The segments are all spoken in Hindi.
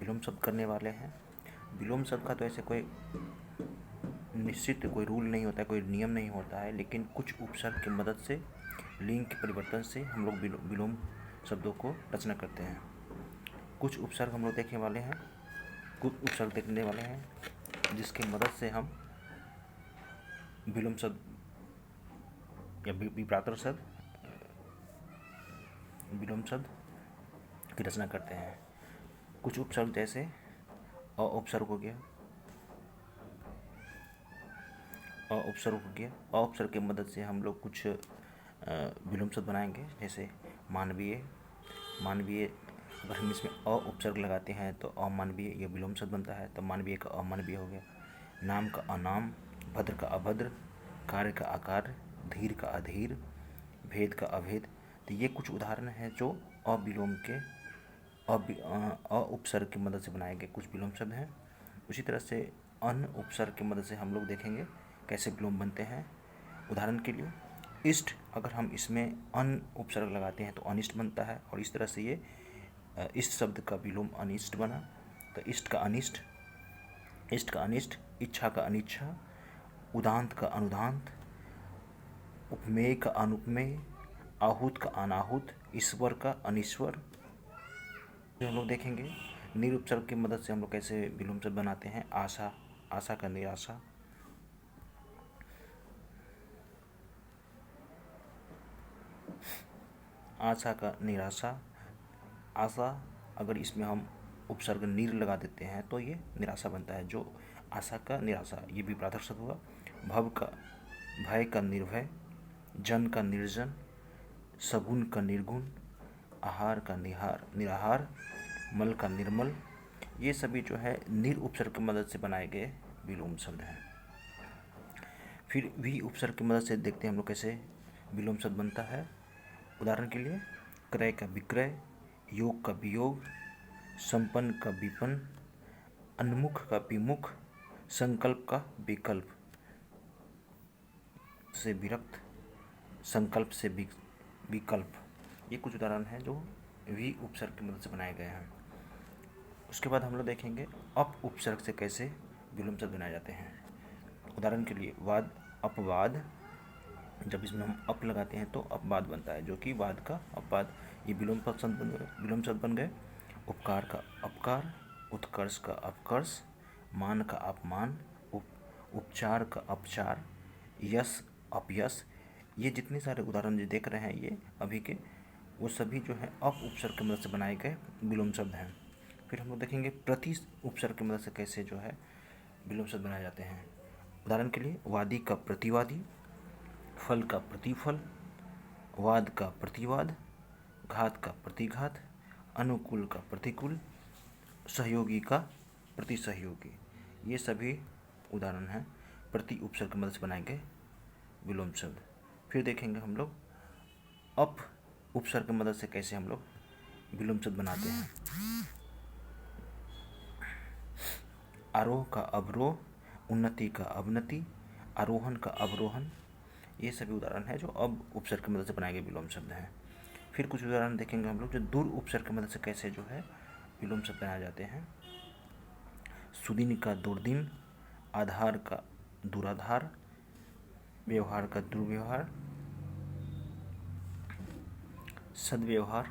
विलोम शब्द करने वाले हैं। विलोम शब्द का तो ऐसे कोई निश्चित कोई रूल नहीं होता है, कोई नियम नहीं होता है, लेकिन कुछ उपसर्ग की मदद से, लिंग के परिवर्तन से हम लोग विलोम शब्दों को रचना करते हैं। कुछ उपसर्ग हम लोग देखने वाले हैं, कुछ उपसर्ग देखने वाले हैं जिसकी मदद से हम विलोम शब्द या विप्रातर शब्द, विलोम शब्द की रचना करते हैं। कुछ उपसर्ग जैसे अ उपसर्ग हो गया, अ उपसर्ग हो गया। अ उपसर्ग की मदद से हम लोग कुछ विलोम शब्द बनाएंगे, जैसे मानवीय। मानवीय अगर हम इसमें अ उपसर्ग लगाते हैं तो अमानवीय ये विलोम शब्द बनता है, तो मानवीय का अमानवीय हो गया। नाम का अनाम, भद्र का अभद्र, कार्य का अकार्य, धीर का अधीर, भेद का अभेद। तो ये कुछ उदाहरण हैं जो अविलोम के अ उपसर्ग की मदद से बनाए गए कुछ विलोम शब्द हैं। उसी तरह से अन उपसर्ग की मदद से हम लोग देखेंगे कैसे विलोम बनते हैं। उदाहरण के लिए इष्ट, अगर हम इसमें अन उपसर्ग लगाते हैं तो अनिष्ट बनता है, और इस तरह से ये इष्ट शब्द का विलोम अनिष्ट बना। तो इष्ट का अनिष्ट, इष्ट का अनिष्ट, इच्छा का अनिच्छा, उदांत का अनुदांत, उपमेय का अनुपमेय, आहूत का अनाहूत, ईश्वर का अनीश्वर। हम लोग देखेंगे निरुपसर्ग की मदद से हम लोग कैसे विलोम शब्द बनाते हैं। आशा, आशा का निराशा। आशा का निराशा, आशा अगर इसमें हम उपसर्ग नीर लगा देते हैं तो ये निराशा बनता है, जो आशा का निराशा, ये भी प्रार्थक शब्द हुआ। भव का भय का निर्भय, जन का निर्जन, सगुण का निर्गुण, आहार का निराहार, मल का निर्मल। ये सभी जो है निर उपसर्ग की मदद से बनाए गए विलोम शब्द हैं। फिर वी उपसर्ग की मदद से देखते हैं हम लोग कैसे विलोम शब्द बनता है। उदाहरण के लिए क्रय का विक्रय, योग का वियोग, संपन्न का विपन्न, अन्मुख का विमुख, संकल्प का विकल्प, से विरक्त, संकल्प से विकल्प। ये कुछ उदाहरण हैं जो वी उपसर्ग की मदद से बनाए गए हैं। उसके बाद हम लोग देखेंगे अप उपसर्ग से कैसे विलोम शब्द बनाए जाते हैं। उदाहरण के लिए वाद, अपवाद, जब इसमें हम अप लगाते हैं तो अपवाद बनता है, जो कि वाद का अपवाद। ये विलोम शब्द बन गए। उपकार का अपकार, उत्कर्ष का अपकर्ष, मान का अपमान, उपचार का अपचार, यश अपयश। ये जितने सारे उदाहरण जो देख रहे हैं ये अभी के, वो सभी जो है अप उपसर्ग की मदद से बनाए गए विलोम शब्द हैं। फिर हम लोग देखेंगे प्रति उपसर्ग की मदद से कैसे जो है विलोम शब्द बनाए जाते हैं। उदाहरण के लिए वादी का प्रतिवादी, फल का प्रतिफल, वाद का प्रतिवाद, घात का प्रतिघात, अनुकूल का प्रतिकूल, सहयोगी का प्रतिसहयोगी। ये सभी उदाहरण हैं प्रति उपसर्ग की मदद से बनाए गए विलोम शब्द। फिर देखेंगे हम लोग अप उपसर्ग की मदद से कैसे हम लोग विलोम शब्द बनाते हैं। आरोह का अवरोह, उन्नति का अवनति, आरोहण का अवरोहण। ये सभी उदाहरण हैं जो अब उपसर्ग की मदद से बनाए गए विलोम शब्द हैं। फिर कुछ उदाहरण देखेंगे हम लोग जो दूर उपसर्ग की मदद से कैसे जो है विलोम शब्द बनाए जाते हैं। सुदिन का दुर्दिन, आधार का दुराधार, व्यवहार का दुर्व्यवहार, सद्व्यवहार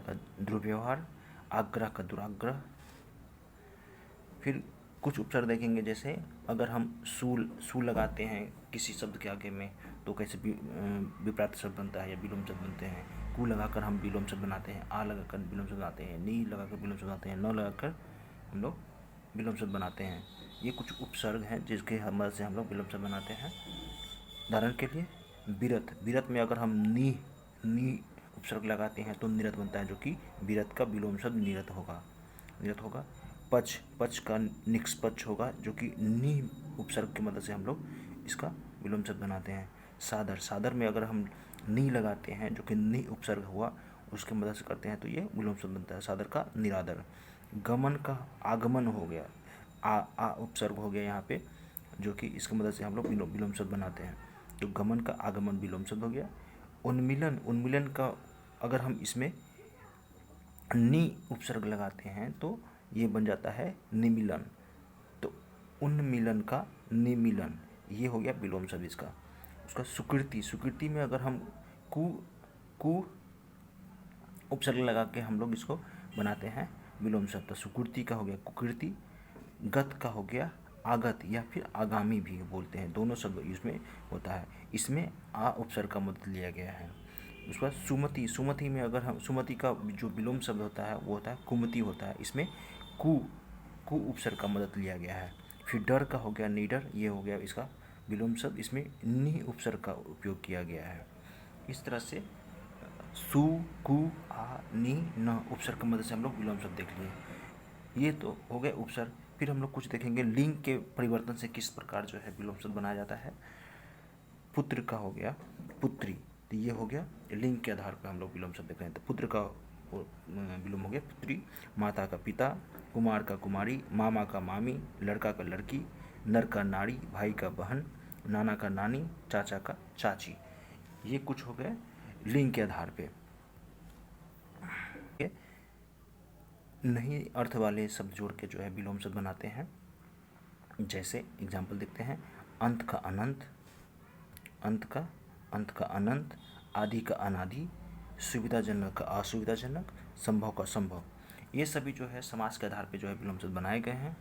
का दुर्व्यवहार, आग्रह का दुराग्रह। फिर कुछ उपसर्ग देखेंगे जैसे अगर हम सू लगाते हैं किसी शब्द के आगे में तो कैसे विप्रात शब्द बनता है या विलोम शब्द बनते हैं। कु लगाकर हम विलोम शब्द बनाते हैं, आ लगाकर विलोम शब्द बनाते हैं, नी लगाकर विलोम शब्द बनाते हैं, न लगाकर हम लोग विलोम शब्द बनाते हैं। ये कुछ उपसर्ग हैं जिसके मदद से हम लोग विलोम शब्द बनाते हैं। उदाहरण के लिए विरत, विरत में अगर हम नी उपसर्ग लगाते हैं तो निरत बनता है, जो कि विरत का विलोम शब्द निरत होगा। पक्ष, पक्ष का निष्पक्ष होगा, जो कि नी उपसर्ग की मदद से हम लोग इसका विलोम शब्द बनाते हैं। सादर, सादर में अगर हम नी लगाते हैं जो कि नी उपसर्ग हुआ उसकी मदद से करते हैं तो ये विलोम शब्द बनता है, सादर का निरादर। गमन का आगमन हो गया, आ उपसर्ग हो गया यहाँ पे, जो कि इसकी मदद से हम लोग विलोम शब्द बनाते हैं, तो गमन का आगमन विलोम शब्द हो गया। उन्मिलन, उन्मिलन का अगर हम इसमें नि उपसर्ग लगाते हैं तो ये बन जाता है निमिलन। तो उन्मिलन का निमिलन, ये हो गया विलोम शब्द इसका। उसका सुकृति, सुकृति में अगर हम कु कु उपसर्ग लगा के हम लोग इसको बनाते हैं विलोम शब्द। तो सुकृति का हो गया कुकृति, गत का हो गया आगत या फिर आगामी भी बोलते हैं, दोनों शब्द इसमें होता है। इसमें आ उपसर्ग का मदद लिया गया है। उसके बाद सुमति, सुमति में अगर हम सुमति का जो विलोम शब्द होता है वो होता है कुमति होता है, इसमें कु कु उपसर्ग का मदद लिया गया है। फिर डर का हो गया निडर, ये हो गया इसका विलोम शब्द, इसमें नि उपसर्ग का उपयोग किया गया है। इस तरह से सु कु आ नि न उपसर्ग की मदद से हम लोग विलोम शब्द देख लिए। ये तो हो गए उपसर्ग। फिर हम लोग कुछ देखेंगे लिंग के परिवर्तन से किस प्रकार जो है विलोम शब्द बनाया जाता है। पुत्र का हो गया पुत्री, तो ये हो गया लिंग के आधार पर हम लोग विलोम शब्द देख रहे हैं। तो पुत्र का विलोम हो गया पुत्री, माता का पिता, कुमार का कुमारी, मामा का मामी, लड़का का लड़की, नर का नारी, भाई का बहन, नाना का नानी, चाचा का चाची। ये कुछ हो गए लिंग के आधार पे। नहीं अर्थ वाले शब्द जोड़ के जो है विलोम शब्द बनाते हैं। जैसे एग्जाम्पल देखते हैं, अंत का अनंत, अंत का अनंत, आदि का अनादि, सुविधाजनक का असुविधाजनक, संभव का संभव। ये सभी जो है समास के आधार पे जो है विलोम शब्द बनाए गए हैं।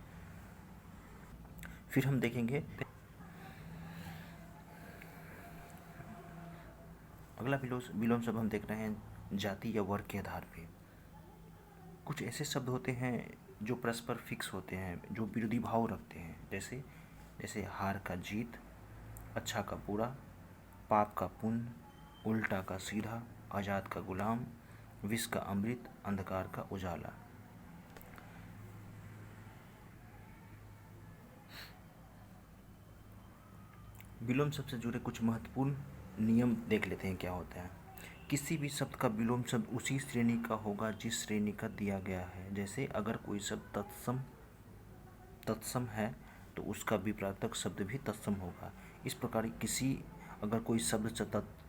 फिर हम देखेंगे अगला विलोम शब्द हम देख रहे हैं जाति या वर्ग के आधार पे। कुछ ऐसे शब्द होते हैं जो परस्पर फिक्स होते हैं, जो विरोधी भाव रखते हैं। जैसे हार का जीत, अच्छा का बुरा, पाप का पुण्य, उल्टा का सीधा, आज़ाद का गुलाम, विष का अमृत, अंधकार का उजाला। विलोम शब्द से जुड़े कुछ महत्वपूर्ण नियम देख लेते हैं क्या होता है। किसी भी शब्द का विलोम शब्द उसी श्रेणी का होगा जिस श्रेणी का दिया गया है। जैसे अगर कोई शब्द तत्सम है तो उसका विपरीतक शब्द भी तत्सम होगा। इस प्रकार अगर कोई शब्द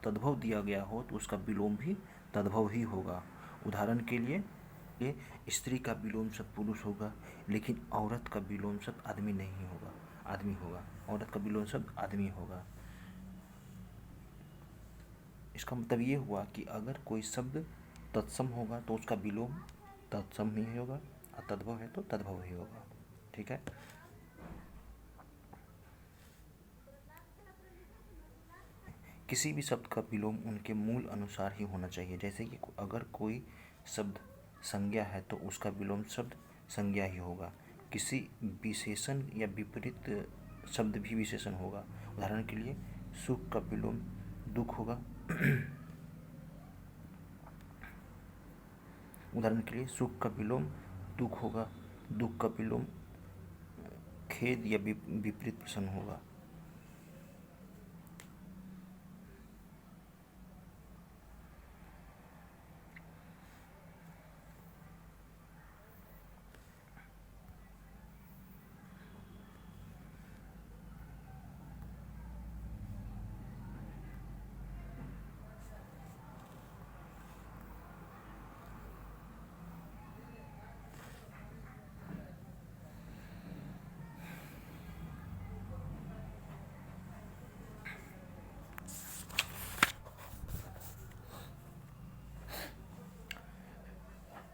तद्भव दिया गया हो तो उसका विलोम भी तद्भव ही होगा। उदाहरण के लिए स्त्री का विलोम शब्द पुरुष होगा, लेकिन औरत का विलोम शब्द आदमी नहीं होगा, आदमी होगा। औरत का विलोम शब्द आदमी होगा। इसका मतलब ये हुआ कि अगर कोई शब्द तत्सम होगा तो उसका विलोम तत्सम ही होगा, और तद्भव है तो तद्भव ही होगा। ठीक है। किसी भी शब्द का विलोम उनके मूल अनुसार ही होना चाहिए। जैसे कि अगर कोई शब्द संज्ञा है तो उसका विलोम शब्द संज्ञा ही होगा। किसी विशेषण या विपरीत शब्द भी विशेषण होगा। उदाहरण के लिए सुख का विलोम दुख होगा। उदाहरण के लिए सुख का विलोम दुख होगा, दुख का विलोम खेद या विपरीत प्रसन्न होगा।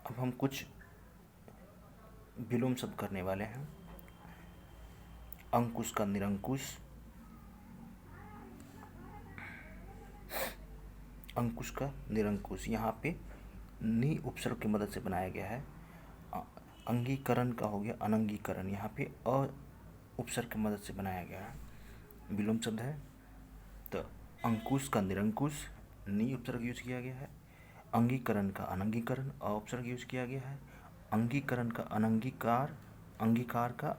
अब हम कुछ विलोम शब्द करने वाले हैं। अंकुश का निरंकुश, अंकुश का निरंकुश, यहाँ पे नि उपसर्ग की मदद से बनाया गया है। अंगीकरण का हो गया अनंगीकरण, यहाँ पे अ उपसर्ग की मदद से बनाया गया है, विलोम शब्द है। तो अंकुश का निरंकुश, नि उपसर्ग यूज किया गया है। अंगीकरण का अनंगीकरण, अ उपसर्ग यूज किया गया है। अंगीकरण का अनंगीकार, अंगीकार का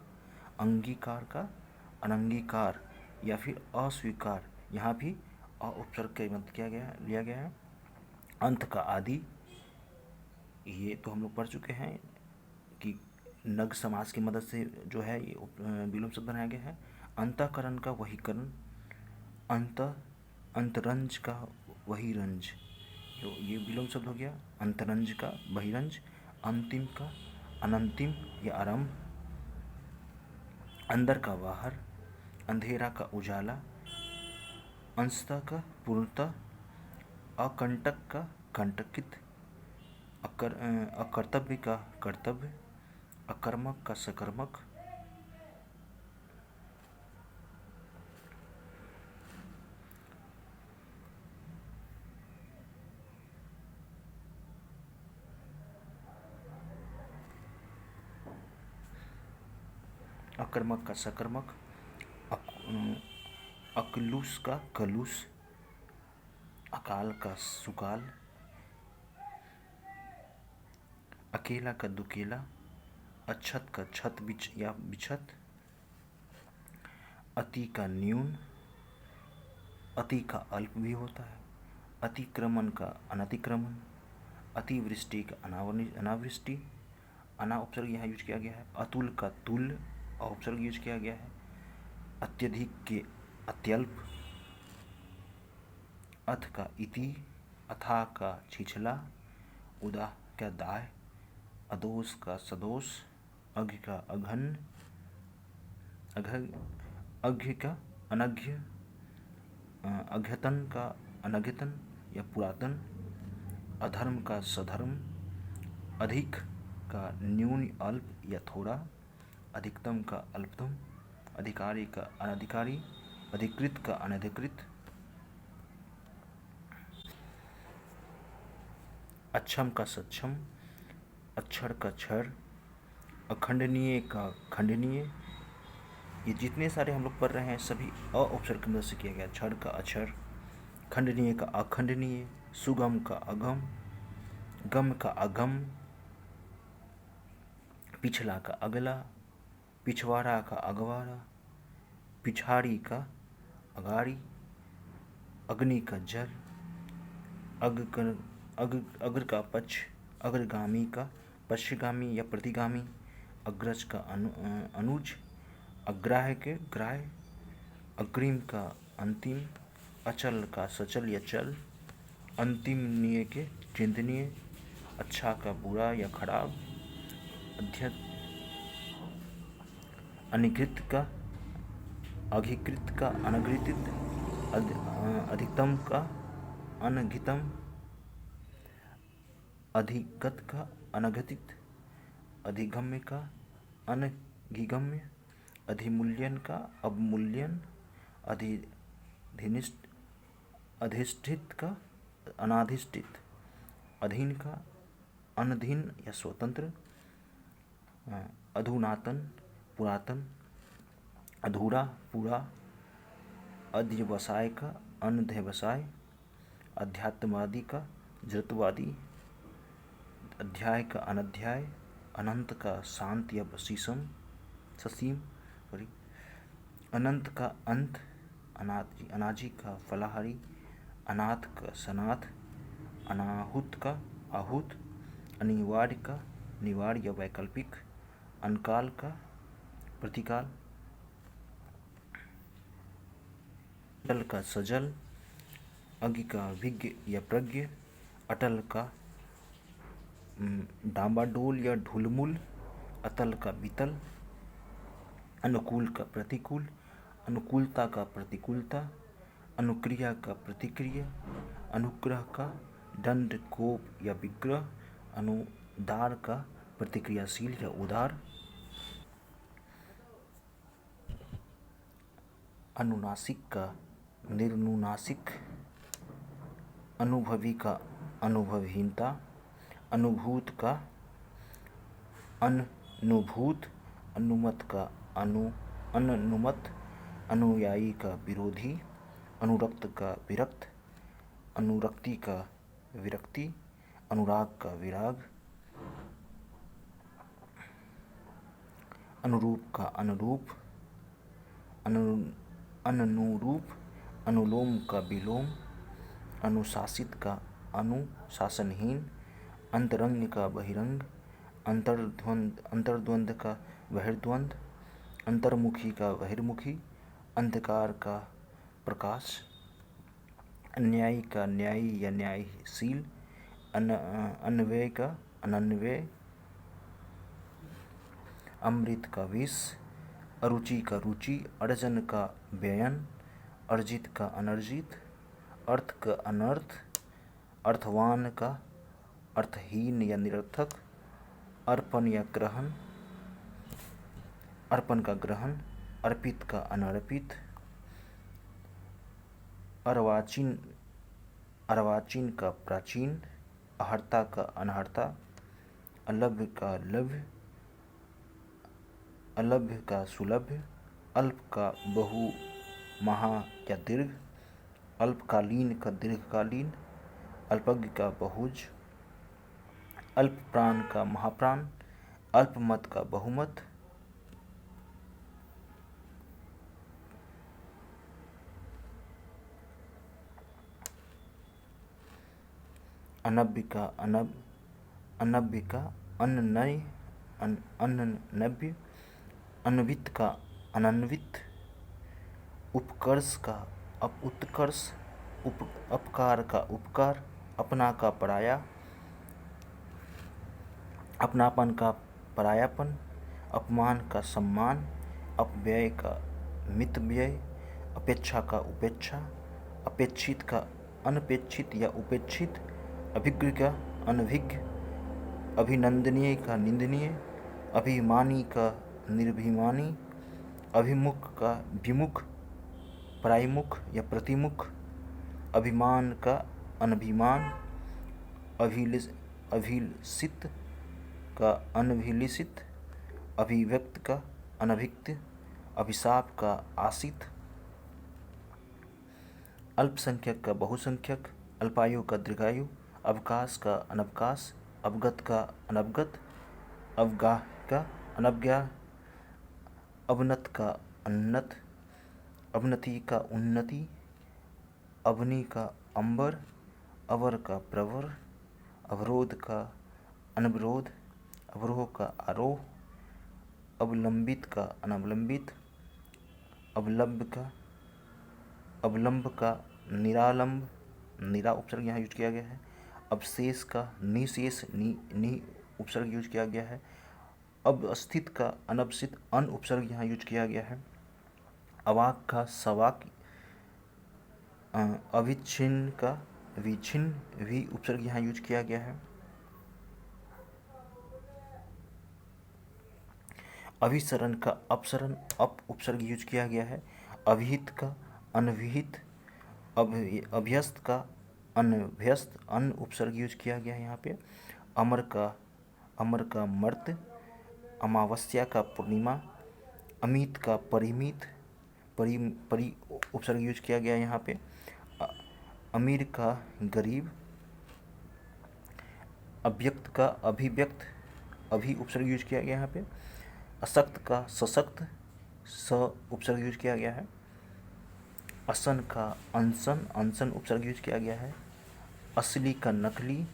अनंगीकार या फिर अस्वीकार, यहाँ भी अ उपसर्ग का मदद लिया गया है। अंत का आदि, ये तो हम लोग पढ़ चुके हैं कि नग समास की मदद से जो है ये विलोम शब्द बनाया गया है। अंतःकरण का वहीकरण, अंतरंज का वहीरंज, तो ये विलोम शब्द हो गया। अंतरंज का बहिरंज, अंतिम का अनंतिम या आरंभ, अंदर का बाहर, अंधेरा का उजाला, अंशतः का पूर्णतः, अकंटक का कंटकित, अकर्तव्य का कर्तव्य, अकर्मक का सकर्मक, अकर्मक का सकर्मक, अकलुष का कलुष, अकाल का सुकाल, अकेला का दुकेला, अछत का छत बिछ या बिछत, अति का न्यून, अति का अल्प भी होता है, अतिक्रमण का अनतिक्रमण, अतिवृष्टि का अनावृष्टि, अना उपसर्ग यहाँ यूज किया गया है, अतुल का तुल्य उपसर्ग यूज किया गया है, अत्यधिक के अत्यल्प, अथ का इति, अथा का छिछला, उदा का दाह, अदोष का सदोष, अघ्य का अघन, अघ्य का अनघ्य, अघ्यतन का अनघ्यतन या पुरातन, अधर्म का सधर्म, अधिक का न्यून अल्प या थोड़ा, अधिकतम का अल्पतम, अधिकारी का अनधिकारी, अधिकृत का अनधिकृत, अक्षम का सक्षम, अक्षर का क्षर, अखंडनीय का खंडनीय। ये जितने सारे हम लोग पढ़ रहे हैं सभी अ उपसर्ग की मदद से किया गया। क्षर का अक्षर, खंडनीय का अखंडनीय, सुगम का अगम, गम का अगम, पिछला का अगला, पिछवाड़ा का अगवाड़ा, पिछाड़ी का अगाड़ी, अग्नि का जल, अग्र का पक्ष, अग्रगामी का पश्चगामी या प्रतिगामी, अग्रज का अनुज, अग्राह्य के ग्राह्य, अग्रिम का अंतिम, अचल का सचल या चल, अंतिमनीय के चिंतनीय, अच्छा का बुरा या खराब, अनिकृत का अघिकृत का अनघृत, अधिकतम का अनघितम, अधिगत का अनघटित, अधिगम्य का अनधिगम्य, अधिमूल्यन का अवमूल्यन, अधिष्ठित का अनाधिष्ठित, अधीन का अनधीन या स्वतंत्र, अधुनातन पुरातन, अधूरा पूरा, अध्यवसाय का अनध्यवसाय, अध्यात्मवादी का जड़त्ववादी, अध्याय का अनध्याय, अनंत का शांत या ससीम, अनंत का अंत, अनाजी का फलाहारी, अनाथ का सनाथ, अनाहुत का आहूत, अनिवार्य का निवार्य या वैकल्पिक, अनकाल का प्रतिकाल, अटल का सजल, अज्ञ का विज्ञ या प्रज्ञ, अटल का डामाडोल या ढुलमुल, अतल का वितल, अनुकूल का प्रतिकूल, अनुकूलता का प्रतिकूलता, अनुक्रिया का प्रतिक्रिया, अनुग्रह का दंड कोप या विग्रह, अनुदार का प्रतिक्रियाशील या उदार, अनुनासिक का निर्नुनासिक, अनुभवी का अनुभवहीनता, अनुभूत का अनुभूत, अनुमत का अनुनुमत, अनुयायी का विरोधी, अनुरक्त का विरक्त, अनुरक्ति का विरक्ति, अनुराग का विराग, अनुरूप का अनुरूप, अनुरूप, अनुलोम का विलोम, अनुशासित का अनुशासनहीन, अंतरंग का बहिरंग, अंतर्द्वंद का बहिर्द्वंद, अंतर्मुखी का बहिर्मुखी, अंधकार का प्रकाश, अन्यायी का न्यायी या न्यायशील, अन्वय का अनन्वय, अमृत का विष, अरुचि का रुचि, अर्जन का व्ययन, अर्जित का अनर्जित, अर्थ का अनर्थ, अर्थवान का अर्थहीन या निरर्थक, अर्पण या ग्रहण, अर्पण का ग्रहण, अर्पित का अनर्पित, अर्वाचीन अर्वाचीन का प्राचीन, अहर्ता का अनहर्ता, अलभ्य का लभ्य, अलभ्य का सुलभ्य, अल्प का बहु महा या दीर्घ, अल्पकालीन का दीर्घकालीन, अल्पज्ञ का बहुज, अल्प प्राण का महाप्राण, अल्पमत का बहुमत, अनभ्य का अनभ्य का अन्ननय, अन्ननभ्य, अन्वित का अनन्वित, उपकर्ष का उत्कर्ष, अपकार का उपकार, अपना का पराया, अपनापन का परायापन, अपमान का सम्मान, अपव्यय का मितव्यय, अपेक्षा का उपेक्षा, अपेक्षित का अनपेक्षित या उपेक्षित, अभिज्ञ का अनभिज्ञ, अभिनंदनीय का निंदनीय, अभिमानी का निर्भिमानी, अभिमुख का विमुख, पराईमुख या प्रतिमुख, अभिमान का अनभिमान, अभिलषित का अनभिलषित, अभिव्यक्त का अनभिक्त, अभिशाप का आशित, अल्पसंख्यक का बहुसंख्यक, अल्पायु का दीर्घायु, अवकाश का अनवकाश, अवगत का अनवगत, अवगाह का अनवज्ञा, अवनत का उन्नत, अवनति का उन्नति, अवनि का अंबर, अवर का प्रवर, अवरोध का अनवरोध, अवरोह का आरोह, अवलंबित का अनवलंबित, अवलंब का निरालंब, निरा उपसर्ग यहाँ यूज किया गया है, अवशेष का निशेष, नि उपसर्ग यूज किया गया है, अवस्थित का अनवस्थित, अन उपसर्ग यहाँ यूज किया गया है, अवाक का सवाक, अविच्छिन्न का विच्छिन्न, भी उपसर्ग यहाँ यूज किया गया है, अभिसरण का अपसरण, अप उपसर्ग यूज किया गया है, अभिहित का अनभिहित, अभ्यस्त का अनभ्यस्त, अन उपसर्ग यूज किया गया है यहाँ पे, अमर का मर्त, अमावस्या का पूर्णिमा, अमित का परिमित, परी उपसर्ग यूज किया गया है यहाँ पे, अमीर का गरीब, अव्यक्त का अभिव्यक्त, अभी उपसर्ग यूज किया गया यहाँ पे, असक्त का सशक्त, स उपसर्ग यूज किया गया है, असन का अनसन, अनसन उपसर्ग यूज किया गया है, असली का नकली,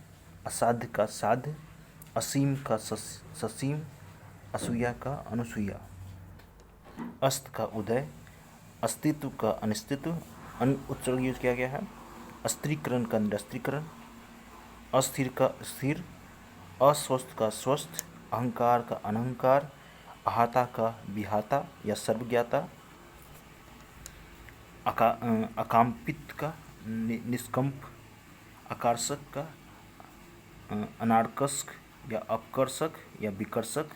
असाध्य का साध्य, असीम का ससीम, असूया का अनुसूया, अस्त का उदय, अस्तित्व का अनिस्तित्व, अन उपसर्ग यूज किया गया है, अस्त्रीकरण का निरस्त्रीकरण, अस्थिर का स्थिर, अस्वस्थ का स्वस्थ, अहंकार का अनहंकार, अहाता का विहाता या सर्वज्ञाता, अकाम्पित का निष्कंप, आकर्षक का अनाकर्षक या अपकर्षक या विकर्षक,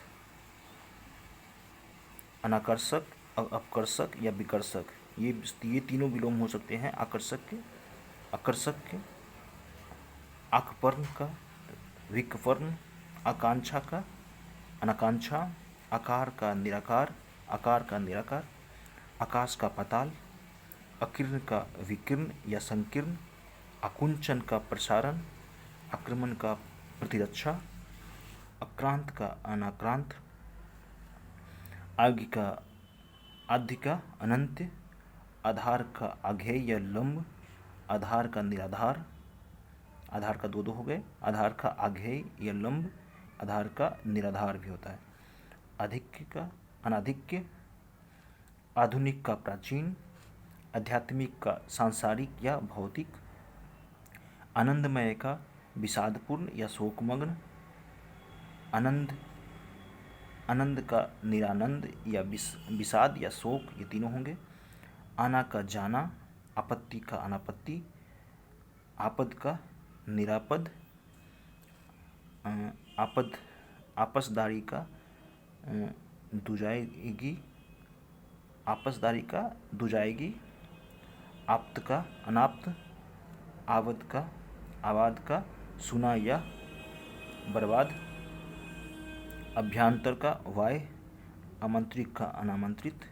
अनाकर्षक, अपकर्षक या विकर्षक, ये तीनों विलोम हो सकते हैं आकर्षक के, आकपर्ण का विकपर्ण, आकांक्षा का अनाकांक्षा, आकार का निराकार, आकार का निराकार, आकाश का पाताल, अकीर्ण का विकीर्ण या संकीर्ण, आकुंचन का प्रसारण, आक्रमण का प्रतिरक्षा, अक्रांत का अनाक्रांत, आज्ञ का आद्य का अनंत, आधार का आघेय या लंब, आधार का निराधार, आधार का दो हो गए, आधार का आघेय या लंब, आधार का निराधार भी होता है, आधिक्य का अनाधिक्य, आधुनिक का प्राचीन, आध्यात्मिक का सांसारिक या भौतिक, आनंदमय का विषादपूर्ण या शोकमग्न, आनंद आनंद का निरानंद या विषाद या शोक, ये तीनों होंगे। आना का जाना, आपत्ति का अनापत्ति, आपद का निरापद, आपद आपसदारी का दुजाएगी, आपसदारी का दुजाएगी, आप्त का अनाप्त, आवद का आवाद का सुना या बर्बाद, अभ्यंतर का वाय, आमंत्रित का अनामंत्रित,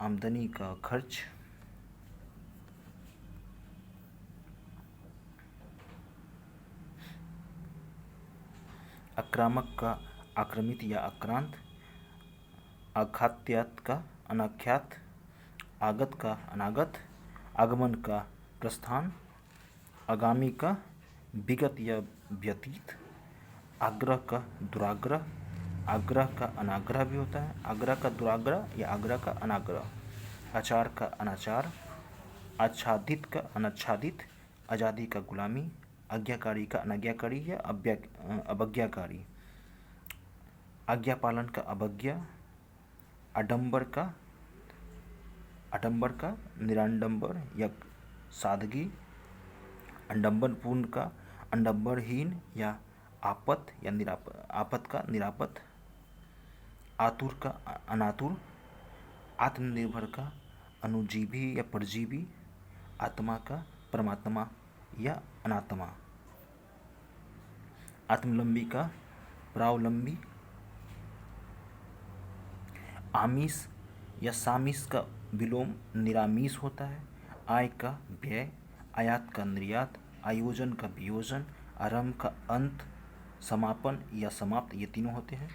आमदनी का खर्च, आक्रामक का आक्रमित या आक्रांत, आख्यात का अनाख्यात, आगत का अनागत, आगमन का प्रस्थान, आगामी का विगत या व्यतीत, आग्रह का दुराग्रह, आग्रह का अनाग्रह भी होता है, आग्रह का दुराग्रह या आग्रह का अनाग्रह, आचार का अनाचार, आच्छादित का अनाच्छादित, आज़ादी का गुलामी, आज्ञाकारी का अनाज्ञाकारी या अवज्ञाकारी, आज्ञा पालन का अवज्ञा, आडंबर का निराडंबर या सादगी, अंडम्बरपूर्ण का अंडम्बरहीन या आपत या आपत का निरापत, आतुर का अनातुर, आत्मनिर्भर का अनुजीवी या परजीवी, आत्मा का परमात्मा या अनात्मा, आत्मलंबी का प्रावलंबी, आमिष या सामिष का विलोम निरामिष होता है, आय का व्यय, आयात का निर्यात, आयोजन का वियोजन, आरंभ का अंत, समापन या समाप्त, ये तीनों होते हैं।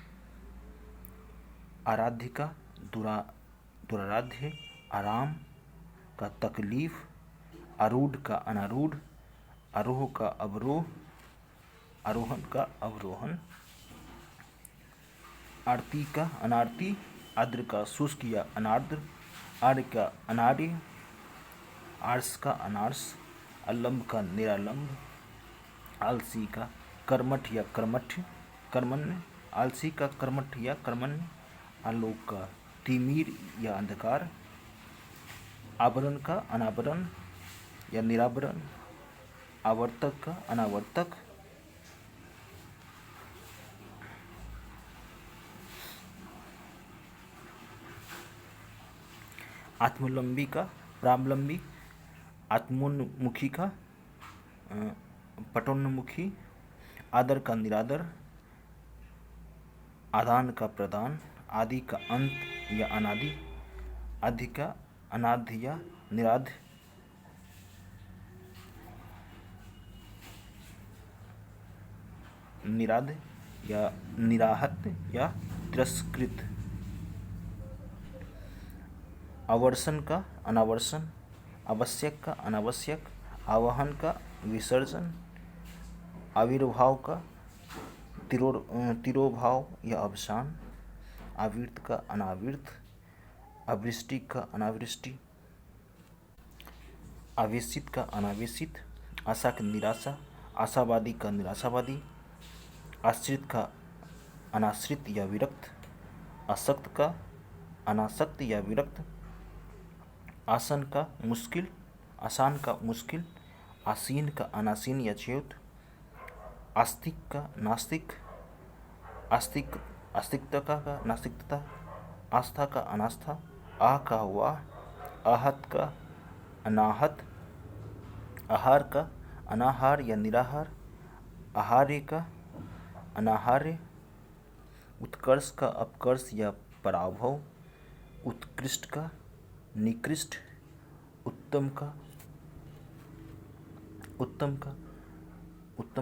आराध्य का दुराराध्य, आराम का तकलीफ, आरूढ़ का अनारूढ़, आरोह का अवरोह, आरोहण का अवरोहण, आरती का अनारती, आर्द्र का शुष्क या अनार्द्र, आर्य का अनार्य, आर्स का अनार्स, अलम्ब का निरालंब, आलसी का कर्मठ या कर्मण्य, आलसी का कर्मठ या कर्मण्य, आलोक का तिमिर या अंधकार, आवरण का अनावरण या निरावरण, आवर्तक का अनावर्तक, आत्मलंबी का प्रावलंबी, आत्मोन्मुखी का पटोन्मुखी, आदर का निरादर, आदान का प्रदान, आदि का अंत या अनादि, आदि का अनाद्य या निराध्य, निराध्य या निराहत या तिरस्कृत, आवर्षण का अनावर्षण, आवश्यक का अनावश्यक, आवाहन का विसर्जन, आविर्भाव का तिरोभाव या अवसान, आविर्त का अनाविर्त, आवृष्टि का अनावृष्टि, आवेशित का अनावेशित, आशा की निराशा, आशावादी का निराशावादी, आश्रित का अनाश्रित या विरक्त, आसक्त का अनासक्त या विरक्त, आसन का मुश्किल, आसान का मुश्किल, आसीन का अनासीन या च्युत, आस्तिक का नास्तिक, आस्तिकता का नास्तिकता, आस्था का अनास्था, आह का वाह, आहत का अनाहत, आहार का अनाहार या निराहार, आहार्य का अनाहार्य, उत्कर्ष का अपकर्ष या पराभव, उत्कृष्ट का निकृष्ट, उत्तम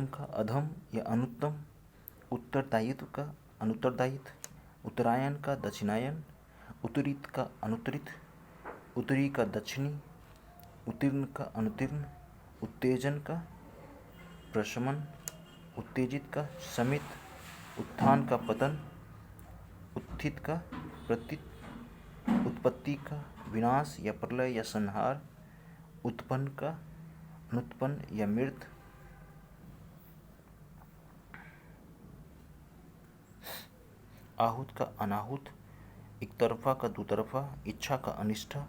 का अधम या अनुत्तम, उत्तरदायित्व का अनुत्तरदायित्व, उत्तरायण का दक्षिणायन, उत्तरित का अनुत्तरित, उत्तरी का दक्षिणी, उत्तीर्ण का अनुत्तीर्ण, उत्तेजन का प्रशमन, उत्तेजित का शमित, उत्थान का पतन, उत्थित का प्रतीत, उत्पत्ति का विनाश या प्रलय या संहार, उत्पन्न का अनुत्पन्न या मृत, आहूत का अनाहूत, एक तरफा का दुतरफा, इच्छा का अनिष्ठा,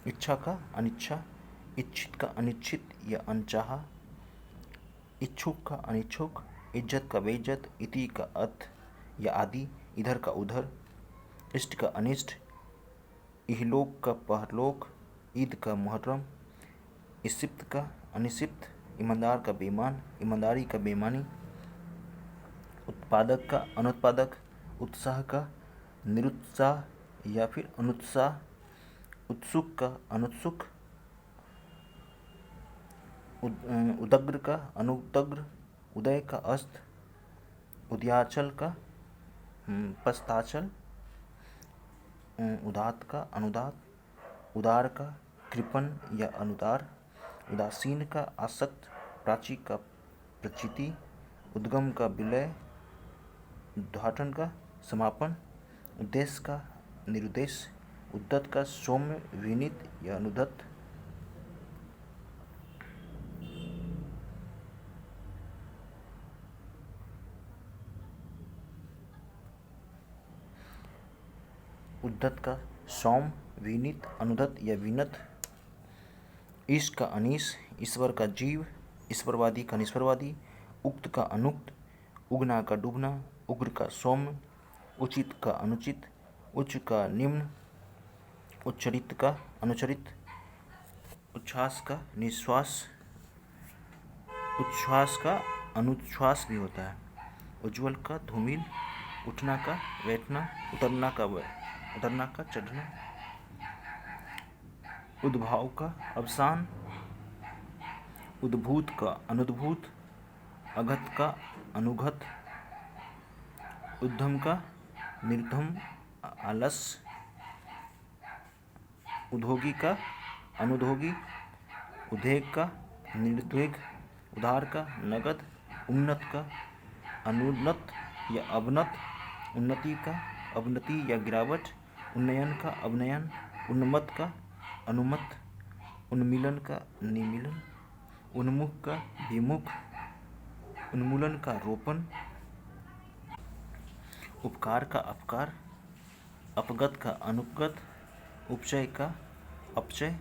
इच्छा का अनिच्छा, इच्छित का अनिच्छित या अनचाहा, इच्छुक का अनिच्छुक, इज्जत का बेइज्जत, इति का अथ या आदि, इधर का उधर, इष्ट का अनिष्ट, इहलोक का परलोक, ईद का मुहर्रम, इसिप्त का अनिसिप्त, ईमानदार का बेईमान, ईमानदारी का बेईमानी, उत्पादक का अनुत्पादक, उत्साह का निरुत्साह या फिर अनुत्साह, उत्सुक का अनुत्सुक, उदग्र का अनुदग्र, उदय का अस्त, उदयाचल का पस्ताचल, उदात का अनुदात, उदार का कृपण या अनुदार, उदासीन का आसक्त, प्राची का प्रचिति, उद्गम का विलय, उद्घाटन का समापन, उद्देश्य का निरुद्देश्य, उद्दत का सौम्य विनीत या अनुदत्त, उद्दत का सौम, विनीत, अनुदत्त या विनत, ईश का अनीश, ईश्वर का जीव, ईश्वरवादी का निश्वरवादी, उक्त का अनुक्त, उगना का डूबना, उग्र का सौम्य, उचित का अनुचित, उच्च का निम्न, उच्चरित का अनुचरित, उच्छ्वास का निश्वास, उच्छ्वास का अनुच्छ्वास भी होता है, उज्ज्वल का धूमिल, उठना का बैठना, उतरना का चढ़ना, उद्भाव का अवसान, उद्भूत का अनुद्भूत, अघत का अनुघत, उद्धम का निर्धम आलस, उद्योगी का अनुद्योगी, उद्वेग का निर्द्वेग, उधार का नगद, उन्नत का अनुन्नत या अवनत, उन्नति का अवनति या गिरावट, उन्नयन का अवनयन, उन्मत्त का अनुमत, उन्मीलन का निमीलन, उन्मुख का विमुख, उन्मूलन का रोपण, उपकार का अपकार, अपगत का अनुपगत, उपचय का अपचय,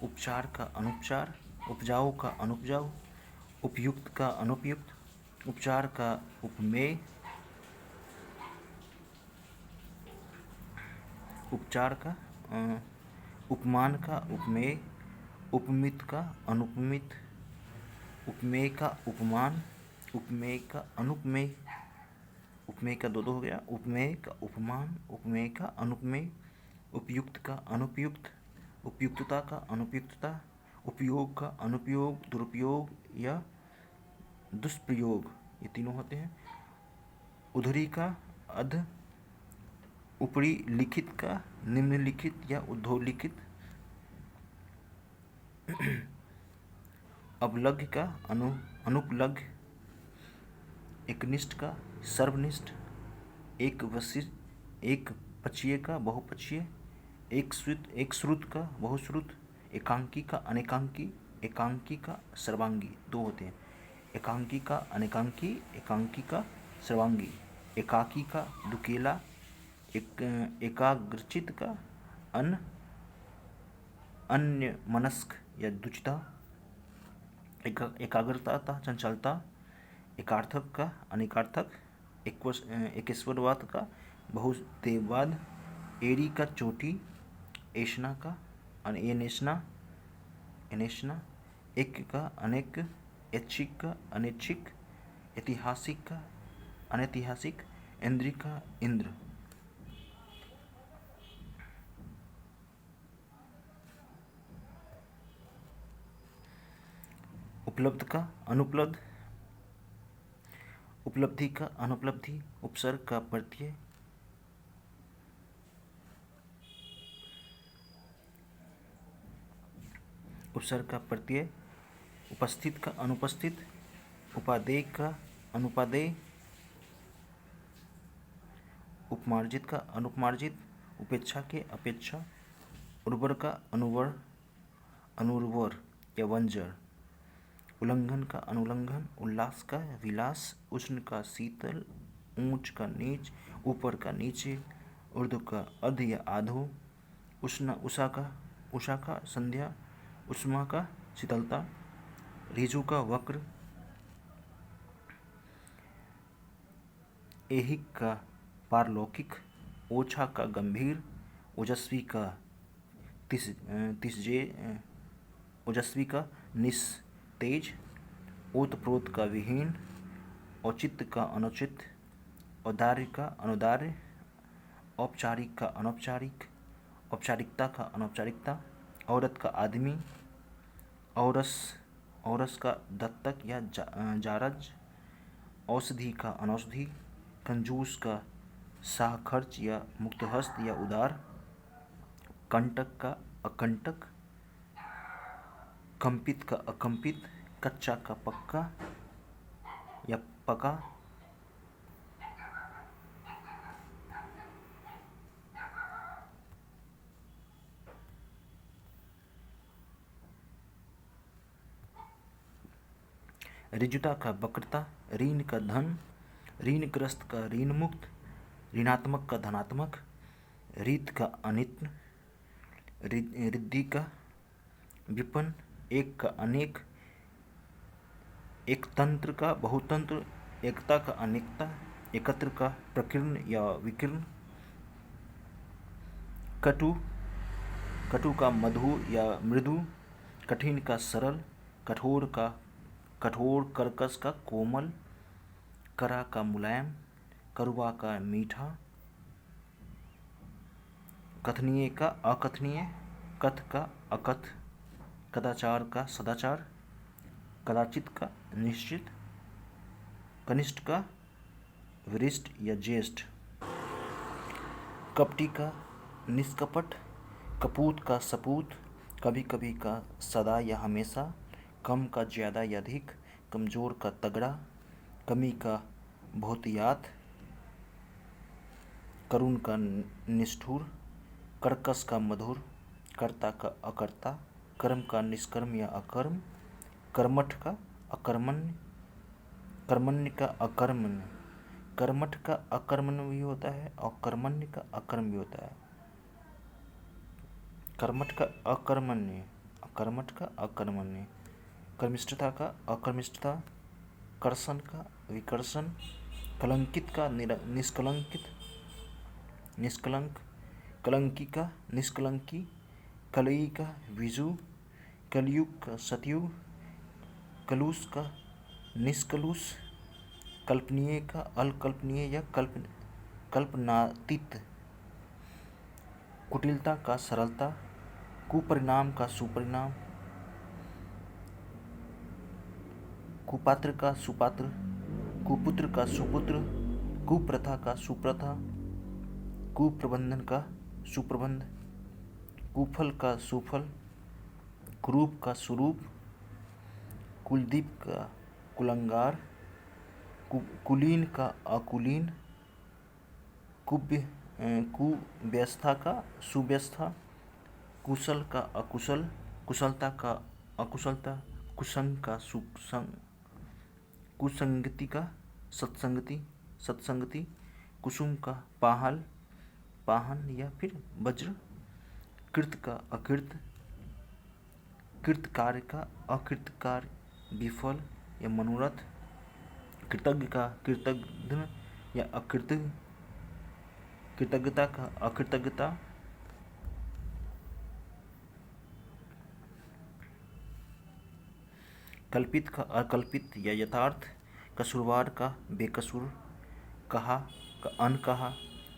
उपचार का अनुपचार, उपजाऊ का अनुपजाऊ, उपयुक्त का अनुपयुक्त, उपचार का उपमेय, उपचार का उपमान का उपमेय, उपमित का अनुपमित, उपमेय का उपमान, उपमेय का अनुपमेय, उपमेय का दो हो गया, उपमेय का उपमान, उपमेय का अनुपमेय, उपयुक्त का अनुपयुक्त, उपयुक्तता का अनुपयुक्तता, उपयोग का अनुपयोग, दुरुपयोग या दुष्प्रयोग, ये तीनों होते हैं। उधरी का अध, ऊपरी लिखित का निम्नलिखित या उद्धोलिखित, अवलग्य का अनुपलग्य, एकनिष्ठ का सर्वनिष्ठ, एक पक्षीय का बहुपक्षीय, एक श्रुत का बहुश्रुत, एकांकी का अनेकांकी, एकांकी का सर्वांगी, दो होते हैं, एकांकी का अनेकांकी, एकांकी का सर्वांगी, एकाकी का दुकेला, एकाग्रचित का अन्य मनस्क या दुचिता, एकाग्रता चंचलता, एकार्थक का अनेकार्थक, एकेश्वरवाद का बहुदेववाद, एरी का चोटी, ऐष्णा का अनेष्णा, एक का अनेक, ऐच्छिक का अनैच्छिक, ऐतिहासिक का अनैतिहासिक, इंद्र का इंद्र। उपलब्ध का अनुपलब्ध, उपलब्धि का अनुपलब्धि, उपसर्ग का प्रत्यय, उपसर्ग का प्रत्यय, उपस्थित का अनुपस्थित, उपादेय का अनुपादेय, उपमार्जित का अनुपमार्जित, उपेक्षा के अपेक्षा, उर्वर का अनुर्वर या वंजर, उल्लंघन का अनुल्लंघन, उल्लास का विलास, उष्ण का शीतल ऊंच का नीच, ऊपर का नीचे, ऊर्ध्व का अर्ध या आधो, उषा का संध्या, उष्मा का शीतलता, ऋजु का वक्र, ऐहिक का पारलौकिक, ओछा का गंभीर, ओजस्वी का ओजस्वी का निस्तेज, ओतप्रोत का विहीन, औचित्य का अनुचित, औदार्य का अनुदार्य, औपचारिक का अनौपचारिक, औपचारिकता का अनौपचारिकता, औरत का आदमी, औरस का दत्तक या जारज, औषधि का अनौषधि, कंजूस का साहखर्च या मुक्तहस्त या उदार, कंटक का अकंटक, कंपित का अकंपित, कच्चा का पक्का या पका, ऋजुता का वक्रता, ऋण का धन, ऋणग्रस्त का ऋण मुक्त, ऋणात्मक का धनात्मक, रीत का अनित्य, रिद्धि का विपन्न, एक का अनेक, एक तंत्र का बहुतंत्र, एकता का अनेकता, एकत्र का प्रकीर्ण या विकीर्ण, कटु का मधुर या मृदु, कठिन का सरल, कठोर कर्कश का कोमल, करा का मुलायम, करुआ का मीठा, कथनीय का अकथनीय, कथ का अकथ, कदाचार का सदाचार, कदाचित का निश्चित, कनिष्ठ का वरिष्ठ या ज्येष्ठ, कपटी का निष्कपट, कपूत का सपूत, कभी कभी का सदा या हमेशा, कम का ज्यादा या अधिक, कमजोर का तगड़ा, कमी का बहुतियात, करुण का निष्ठुर, कर्कश का मधुर, कर्ता का अकर्ता, कर्म का निष्कर्म या अकर्म, कर्मठ का अकर्मण्य, कर्मण्य का अकर्मण्य, कर्मठ का अकर्मण्य भी होता है और कर्मण्य का अकर्म भी होता है। कर्मठ का अकर्मण्य, कर्मठ का अकर्मण्य, कर्मिष्ठता का अकर्मिष्ठता, कर्षण का विकर्षण, कलंकित का निष्कलंकित, निष्कलंक, कलंकी का निष्कलंकी, कलई का विजु, कलयुग का सतयुग, कलुष का निष्कलुष, कल्पनीय का अल्पकल्पनीय या कल्पनातीत, कुटिलता का सरलता, कुपरिणाम का सुपरिणाम, कुपात्र का सुपात्र, कुपुत्र का सुपुत्र, कुप्रथा का सुप्रथा, कुप्रबंधन का सुप्रबंध, कुफल का सुफल, कुरूप का सुरूप, कुलदीप का कुलंगार, कुलीन का अकुलीन, कुव्यस्था का सुव्यस्था, कुशल का अकुशल, कुशलता का अकुशलता, कुसंग का सुसंग, कुसंगति का सत्संगति, कुसुम का पाहन या फिर वज्र, कृत का अकृत, कृतकार्य का अकृतकार्य, विफल या मनोरथ, कृतज्ञ का कृतघ्न या अकृतज्ञ, कृतज्ञता का अकृतज्ञता, कल्पित का अकल्पित या यथार्थ, कसूरवार का बेकसूर, कहा का अनकहा,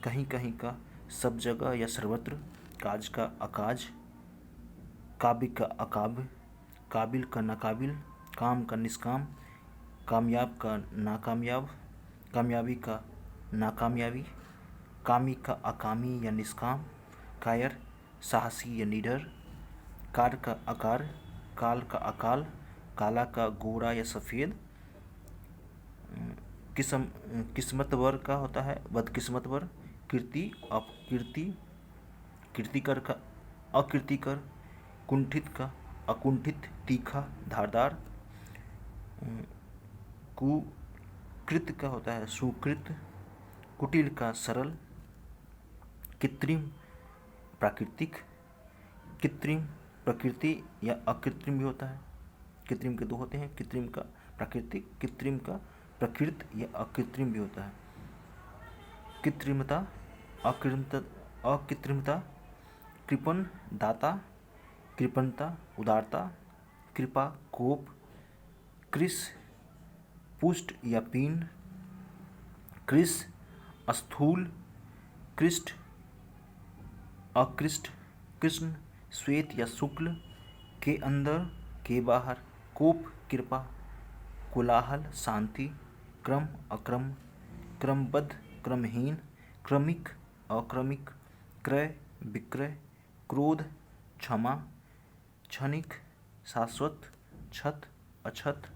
कहीं कहीं का सब जगह या सर्वत्र, काज का अकाज, काव्य का अकाव्य, काबिल का नाकाबिल, काम का निष्काम, कामयाब का नाकामयाब, कामयाबी का नाकामयाबी, कामी का अकामी या निष्काम, कायर साहसी या निडर, कार का आकार, काल का अकाल, काला का गोरा या सफ़ेद, किस्मतवर का होता है बदकिस्मतवर, कीर्ति अपकीर्ति, कीर्तिकर का अकीर्तिकर, कुंठित का अकुंठित, तीखा धारदार, कुकृत का होता है सुकृत, कुटिल का सरल, कृत्रिम प्राकृतिक, कृत्रिम प्रकृति या अकृत्रिम भी होता है। कृत्रिम के दो होते हैं, कृत्रिम का प्राकृतिक, कृत्रिम का प्रकृत या अकृत्रिम भी होता है। कृत्रिमता, अकृत्रिमता, कृपण दाता, कृपणता उदारता, कृपा कोप, कृष पुष्ट या पीन, कृष स्थूल, कृष्ट अकृष्ट, कृष्ण श्वेत या शुक्ल, के अंदर के बाहर, कोप कृपा, कोलाहल शांति, क्रम अक्रम, क्रमबद्ध क्रमहीन, क्रमिक अक्रमिक, क्रय विक्रय, क्रोध क्षमा, क्षणिक शाश्वत, छत अछत,